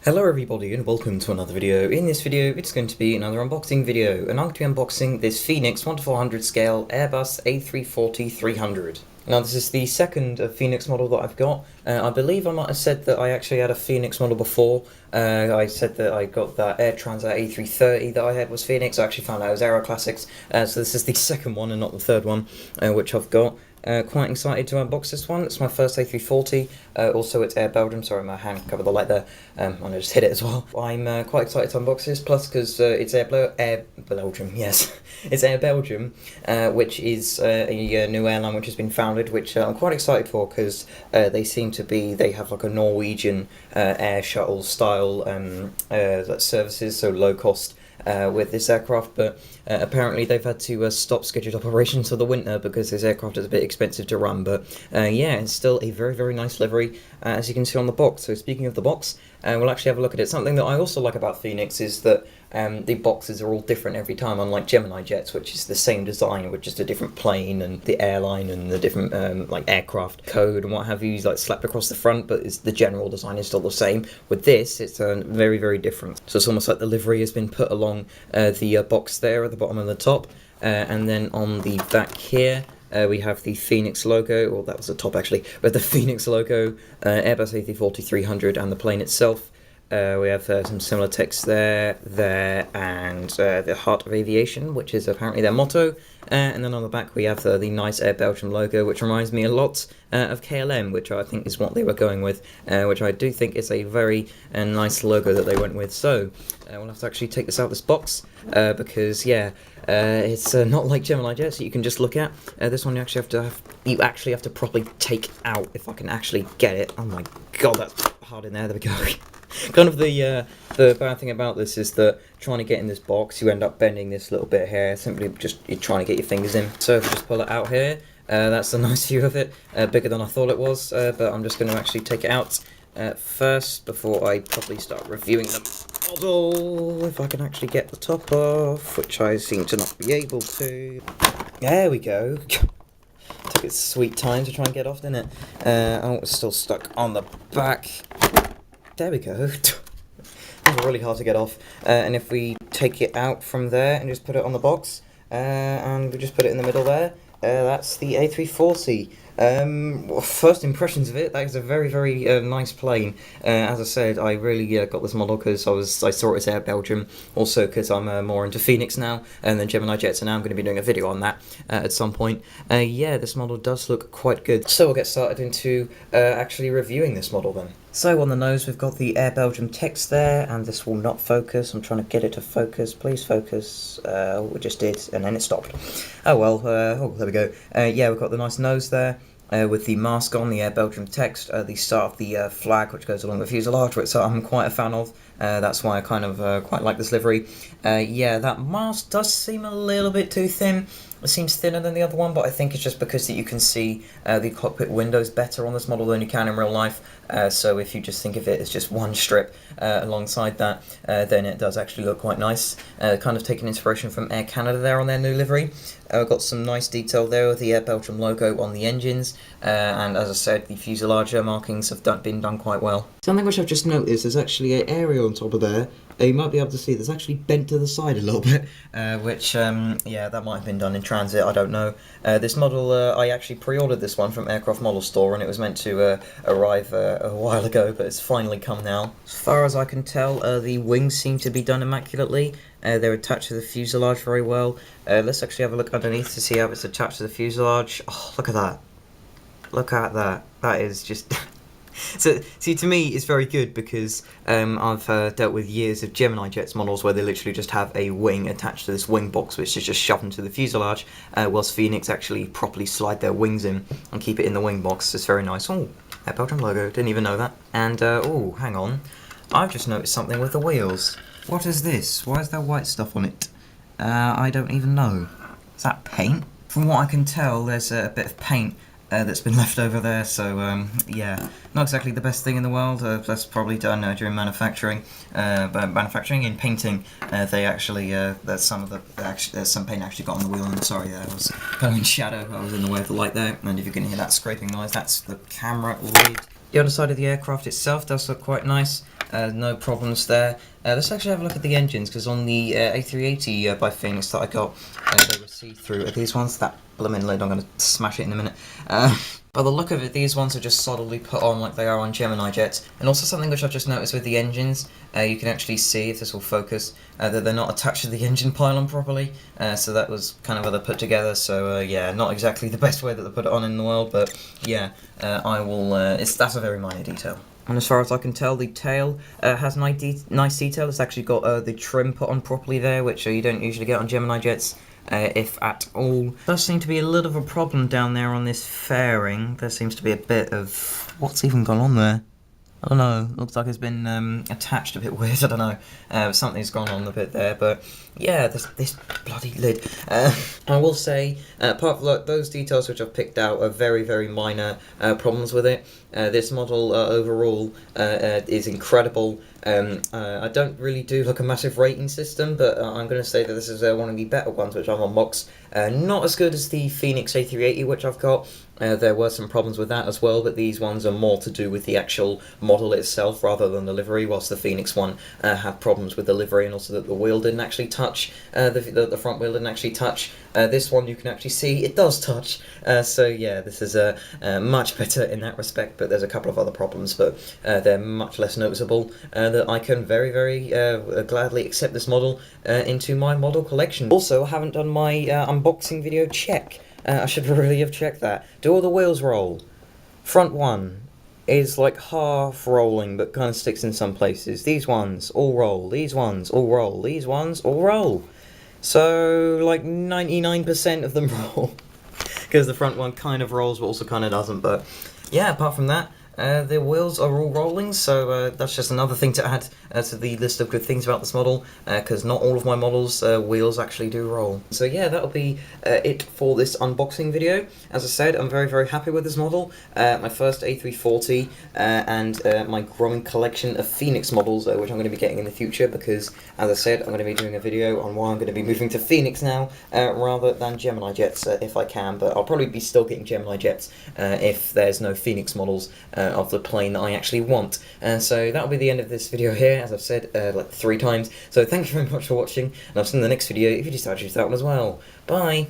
Hello everybody and welcome to another video. In this video it's going to be another unboxing video and I'm going to be unboxing this Phoenix 1:400 scale Airbus A340-300. Now this is the second Phoenix model that I've got. I believe I might have said that I actually had a Phoenix model before. I said that I got that Air Transat A330 that I had was Phoenix. I actually found out it was Aero Classics. So this is the second one and not the third one which I've got. Quite excited to unbox this one. It's my first A340. Also, it's Air Belgium. Sorry, my hand covered the light there. And I just hit it as well. I'm quite excited to unbox this. Plus, because it's Air Belgium. Yes, it's Air Belgium, which is a new airline which has been founded. Which I'm quite excited for because they seem to be. They have like a Norwegian air shuttle style services, so low cost. With this aircraft, but apparently they've had to stop scheduled operations for the winter because this aircraft is a bit expensive to run, but yeah, it's still a very nice livery, as you can see on the box. So speaking of the box, we'll actually have a look at it. Something that I also like about Phoenix is that the boxes are all different every time, unlike Gemini jets, which is the same design with just a different plane and the airline and the different like aircraft code and what have you, like slapped across the front, but the general design is still the same. With this, it's very different. So it's almost like the livery has been put along the box there at the bottom and the top, and then on the back here, we have the Phoenix logo, or that was the top actually, but the Phoenix logo, Airbus A340-300 and the plane itself. We have some similar text there, and the Heart of Aviation, which is apparently their motto. And then on the back we have the nice Air Belgium logo, which reminds me a lot of KLM, which I think is what they were going with, which I do think is a very nice logo that they went with. So we'll have to actually take this out of this box, because yeah, it's not like Gemini jets that you can just look at. This one you actually have to properly take out, if I can actually get it. Oh my god, that's hard in there. There we go. Kind of the bad thing about this is that trying to get in this box, you end up bending this little bit here, simply just you're trying to get your fingers in. So if I just pull it out here, that's a nice view of it, bigger than I thought it was, but I'm just going to actually take it out first before I properly start reviewing the model. If I can actually get the top off, which I seem to not be able to. There we go. Took its sweet time to try and get off, didn't it? Oh, it's still stuck on the back. There we go. It's really hard to get off. And if we take it out from there and just put it on the box, and we just put it in the middle there, that's the A340. First impressions of it, that is a very nice plane. As I said, I really got this model because I saw it as Air Belgium, also because I'm more into Phoenix now, and then Gemini jets, and now I'm going to be doing a video on that at some point. Yeah, this model does look quite good. So we'll get started into actually reviewing this model then. So on the nose we've got the Air Belgium text there, and this will not focus. I'm trying to get it to focus. Please focus. We just did, and then it stopped. Oh well, oh there we go. Yeah, we've got the nice nose there. With the mask on, the Air Belgium text, the start of the flag which goes along the fuselage, which I'm quite a fan of. That's why I kind of quite like this livery. Yeah, that mask does seem a little bit too thin. It seems thinner than the other one, but I think it's just because that you can see the cockpit windows better on this model than you can in real life. So if you just think of it as just one strip alongside that, then it does actually look quite nice. Kind of taking inspiration from Air Canada there on their new livery. Got some nice detail there with the Air Belgium logo on the engines, and as I said, the fuselage markings have been done quite well. Something which I've just noticed, there's actually an area on top of there. You might be able to see there's actually bent to the side a little bit, which, yeah, that might have been done in transit, I don't know. This model, I actually pre-ordered this one from Aircraft Model Store, and it was meant to arrive a while ago, but it's finally come now. As far as I can tell, the wings seem to be done immaculately. They're attached to the fuselage very well. Let's actually have a look underneath to see how it's attached to the fuselage. Oh, look at that. Look at that. That is just... So, see, to me, it's very good because I've dealt with years of Gemini jets models where they literally just have a wing attached to this wing box which is just shoved into the fuselage, whilst Phoenix actually properly slide their wings in and keep it in the wing box. It's very nice. Oh, that Belgium logo, didn't even know that. And, oh, hang on. I've just noticed something with the wheels. What is this? Why is there white stuff on it? I don't even know. Is that paint? From what I can tell, there's a bit of paint that's been left over there, so yeah, not exactly the best thing in the world. That's probably done during manufacturing, but manufacturing and painting, they actually there's some paint actually got on the wheel. And sorry, I was kind of in shadow. I was in the way of the light there, and if you can hear that scraping noise, that's the camera lid. The underside of the aircraft itself does look quite nice. no problems there. Let's actually have a look at the engines, because on the A380 by Phoenix that I got, they were see-through. Are these ones? That blooming lid, I'm going to smash it in a minute. By the look of it, these ones are just solidly put on like they are on Gemini jets. And also something which I've just noticed with the engines, you can actually see, if this will focus, that they're not attached to the engine pylon properly. So that was kind of how they're put together. So yeah, not exactly the best way that they put it on in the world, but yeah, I will. That's a very minor detail. And as far as I can tell, the tail has nice detail. It's actually got the trim put on properly there, which you don't usually get on Gemini jets, if at all. Does seem to be a little of a problem down there on this fairing. There seems to be a bit of... what's even gone on there? I don't know, looks like it's been attached a bit weird, I don't know. Something's gone on a bit there, but yeah, this bloody lid. I will say, apart from those details which I've picked out are very, very minor problems with it. This model overall is incredible. I don't really do like a massive rating system, but I'm going to say that this is one of the better ones which I've unboxed. Not as good as the Phoenix A380 which I've got. There were some problems with that as well, but these ones are more to do with the actual model itself rather than the livery, whilst the Phoenix one had problems with the livery and also that the wheel didn't actually touch, the front wheel didn't actually touch. This one you can actually see it does touch, so yeah, this is much better in that respect, but there's a couple of other problems, but they're much less noticeable, that I can very, very gladly accept this model into my model collection. Also, I haven't done my unboxing video check. I should really have checked that. Do all the wheels roll? Front one is like half rolling but kind of sticks in some places. These ones all roll. These ones all roll. These ones all roll. So like 99% of them roll. Because the front one kind of rolls but also kind of doesn't. But yeah, apart from that, the wheels are all rolling, so that's just another thing to add to the list of good things about this model, because not all of my models' wheels actually do roll. So yeah, that'll be it for this unboxing video. As I said, I'm very, very happy with this model. My first A340 and my growing collection of Phoenix models, which I'm going to be getting in the future, because as I said, I'm going to be doing a video on why I'm going to be moving to Phoenix now, rather than Gemini jets, if I can, but I'll probably be still getting Gemini jets if there's no Phoenix models of the plane that I actually want. So that'll be the end of this video here, as I've said like 3 times. So thank you very much for watching, and I'll see you in the next video if you decide to use that one as well. Bye!